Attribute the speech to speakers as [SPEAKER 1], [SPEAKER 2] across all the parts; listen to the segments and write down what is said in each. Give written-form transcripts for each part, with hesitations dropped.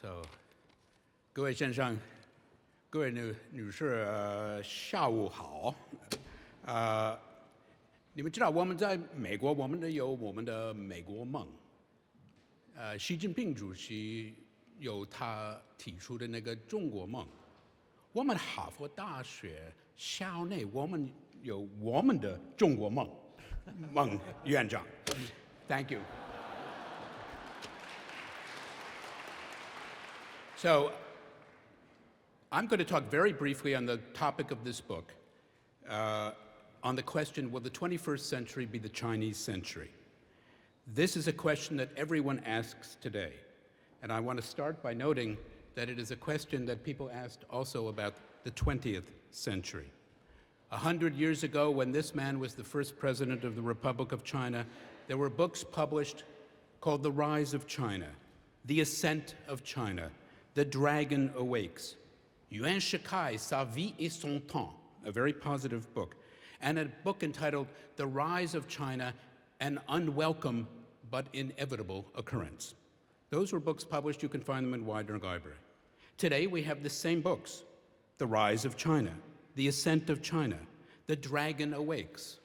[SPEAKER 1] So, 各位先生、各位女士，下午好。你们知道我们在美国，我们有我们的美国梦。习近平主席有他提出的那个中国梦。我们哈佛大学校内，我们有我们的中国梦。孟院长 ，Thank you. So, I'm going to talk very briefly on the topic of this book, on the question, will the 21st century be the Chinese century? This is a question that everyone asks today, and I want to start by noting that it is a question that people asked also about the 20th century. 100 years ago, when this man was the first president of the Republic of China, there were books published called The Rise of China, The Ascent of China, The Dragon Awakes, Yuan Shikai, Sa Vie et Son Temps, a very positive book, and a book entitled The Rise of China, An Unwelcome but Inevitable Occurrence. Those were books published. You can find them in Widener Library. Today, we have the same books, The Rise of China, The Ascent of China, The Dragon Awakes.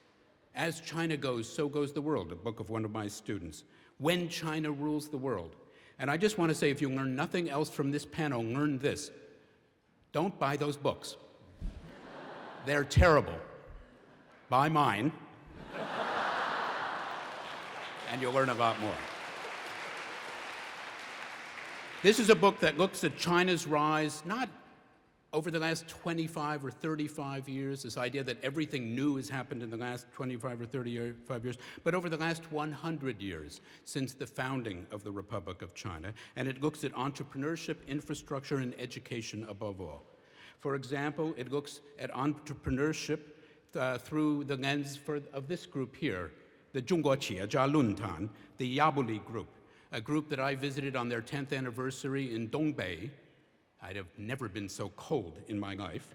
[SPEAKER 1] As China goes, so goes the world, a book of one of my students. When China Rules the World. And I just want to say, if you learn nothing else from this panel, learn this. Don't buy those books. They're terrible. Buy mine, and you'll learn a lot more. This is a book that looks at China's rise, not over the last 25 or 35 years, this idea that everything new has happened in the last 25 or 35 years, but over the last 100 years since the founding of the Republic of China. And it looks at entrepreneurship, infrastructure, and education above all. For example, it looks at entrepreneurship through the lens of this group here, the 中国企业家论坛, the Yabuli group, a group that I visited on their 10th anniversary in Dongbei. I'd have never been so cold in my life.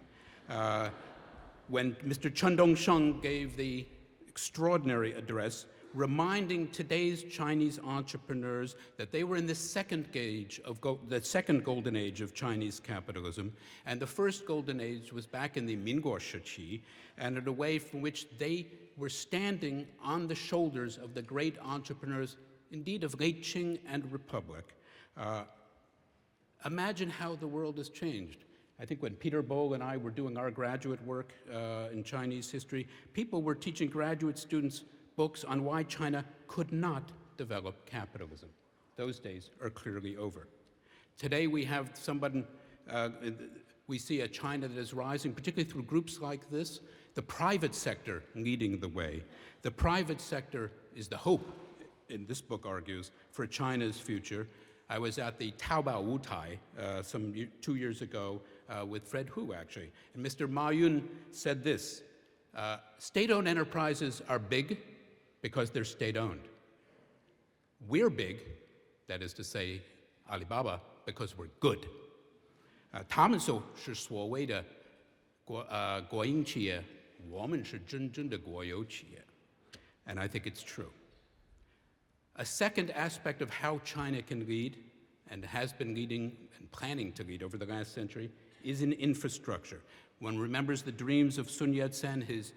[SPEAKER 1] When Mr. Chen Dongsheng gave the extraordinary address, reminding today's Chinese entrepreneurs that they were in the second golden age of Chinese capitalism, and the first golden age was back in the Minguo Shiqi, and in a way from which they were standing on the shoulders of the great entrepreneurs, indeed of Late Qing and Republic. Imagine how the world has changed. I think when Peter Bohl and I were doing our graduate work in Chinese history, people were teaching graduate students books on why China could not develop capitalism. Those days are clearly over. Today we have we see a China that is rising, particularly through groups like this, the private sector leading the way. The private sector is the hope, in this book argues, for China's future. I was at the Taobao Wutai 2 years ago with Fred Hu, actually. And Mr. Ma Yun said this, state-owned enterprises are big because they're state-owned. We're big, that is to say, Alibaba, because we're good. 他们是所谓的国营企业，我们是真正的国有企业. And I think it's true. A second aspect of how China can lead, and has been leading and planning to lead over the last century, is in infrastructure. One remembers the dreams of Sun Yat-sen, his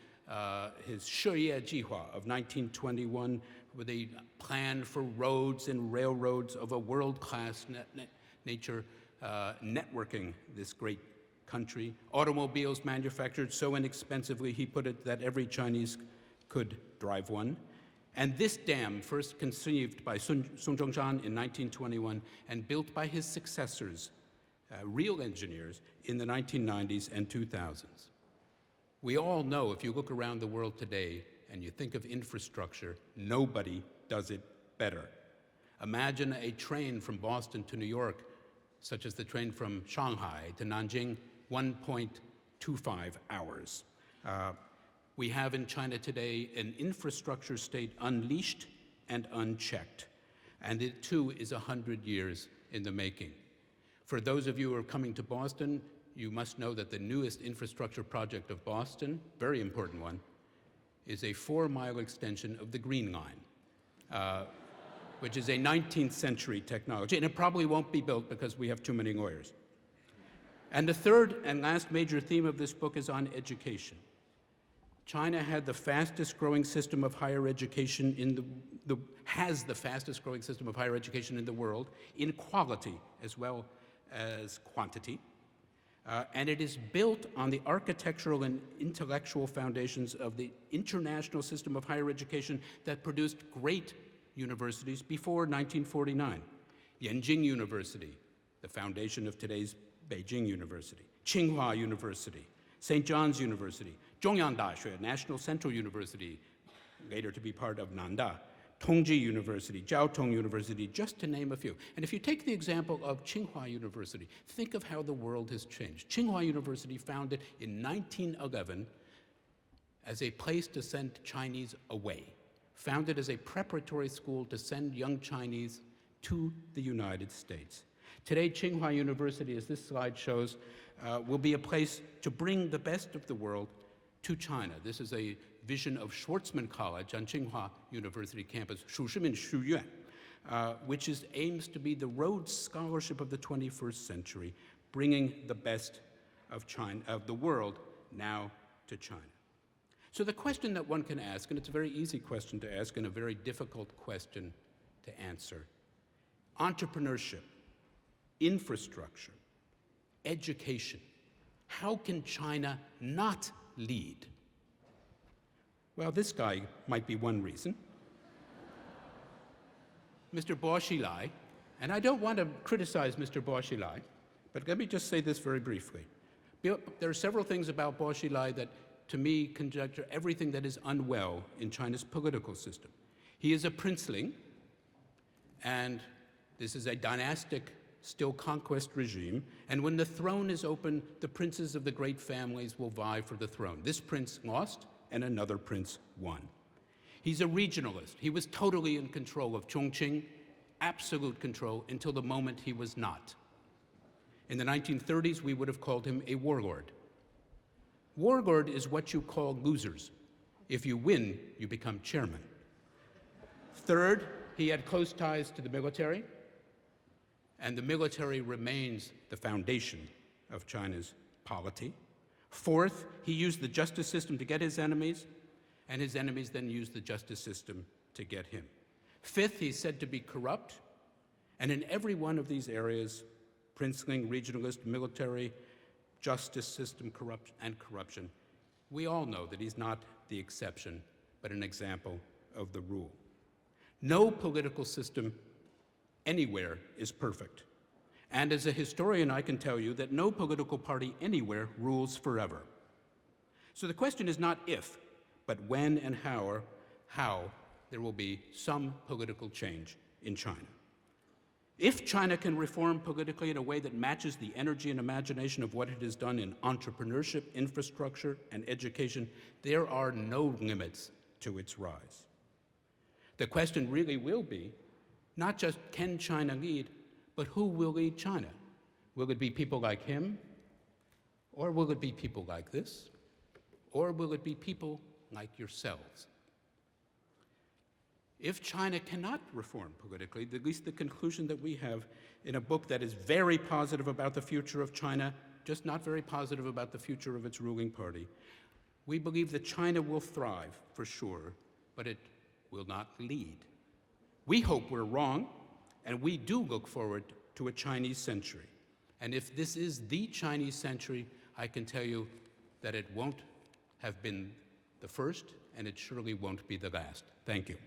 [SPEAKER 1] 事业计划 of 1921, with a plan for roads and railroads of a world-class nature, networking this great country. Automobiles manufactured so inexpensively, he put it, that every Chinese could drive one. And this dam, first conceived by Sun Zhongshan in 1921 and built by his successors, real engineers, in the 1990s and 2000s. We all know, if you look around the world today and you think of infrastructure, nobody does it better. Imagine a train from Boston to New York, such as the train from Shanghai to Nanjing, 1.25 hours. We have in China today an infrastructure state unleashed and unchecked, and it too is 100 years in the making. For those of you who are coming to Boston, you must know that the newest infrastructure project of Boston, very important one, is a 4-mile extension of the Green Line, which is a 19th century technology, and it probably won't be built because we have too many lawyers. And the third and last major theme of this book is on education. China had the fastest growing system of higher education has the fastest growing system of higher education in the world in quality as well as quantity. And it is built on the architectural and intellectual foundations of the international system of higher education that produced great universities before 1949. Yanjing University, the foundation of today's Beijing University, Tsinghua University, St. John's University, Zhongyang Daxue, National Central University, later to be part of Nanda, Tongji University, Jiaotong University, just to name a few. And if you take the example of Tsinghua University, think of how the world has changed. Tsinghua University, founded in 1911 as a place to send Chinese away, founded as a preparatory school to send young Chinese to the United States. Today, Tsinghua University, as this slide shows, will be a place to bring the best of the world to China. This is a vision of Schwarzman College on Tsinghua University campus, 蜀师们书院, which aims to be the Rhodes Scholarship of the 21st century, bringing the best of China, of the world now to China. So the question that one can ask, and it's a very easy question to ask and a very difficult question to answer, entrepreneurship, infrastructure, education, how can China not lead? Well, this guy might be one reason. Mr. Bo Xilai, and I don't want to criticize Mr. Bo Xilai, but let me just say this very briefly. There are several things about Bo Xilai that, to me, conjecture everything that is unwell in China's political system. He is a princeling, and this is a dynastic, still conquest regime, and when the throne is open, the princes of the great families will vie for the throne. This prince lost, and another prince won. He's a regionalist. He was totally in control of Chongqing, absolute control, until the moment he was not. In the 1930s, we would have called him a warlord. Warlord is what you call losers. If you win, you become chairman. Third, he had close ties to the military, and the military remains the foundation of China's polity. Fourth, he used the justice system to get his enemies, and his enemies then used the justice system to get him. Fifth, he's said to be corrupt, and in every one of these areas, princeling, regionalist, military, justice system, corruption, we all know that he's not the exception, but an example of the rule. No political system anywhere is perfect. And as a historian, I can tell you that no political party anywhere rules forever. So the question is not if, but when and how there will be some political change in China. If China can reform politically in a way that matches the energy and imagination of what it has done in entrepreneurship, infrastructure, and education, there are no limits to its rise. The question really will be, not just can China lead, but who will lead China? Will it be people like him? Or will it be people like this? Or will it be people like yourselves? If China cannot reform politically, at least the conclusion that we have in a book that is very positive about the future of China, just not very positive about the future of its ruling party, we believe that China will thrive, for sure, but it will not lead. We hope we're wrong, and we do look forward to a Chinese century. And if this is the Chinese century, I can tell you that it won't have been the first, and it surely won't be the last. Thank you.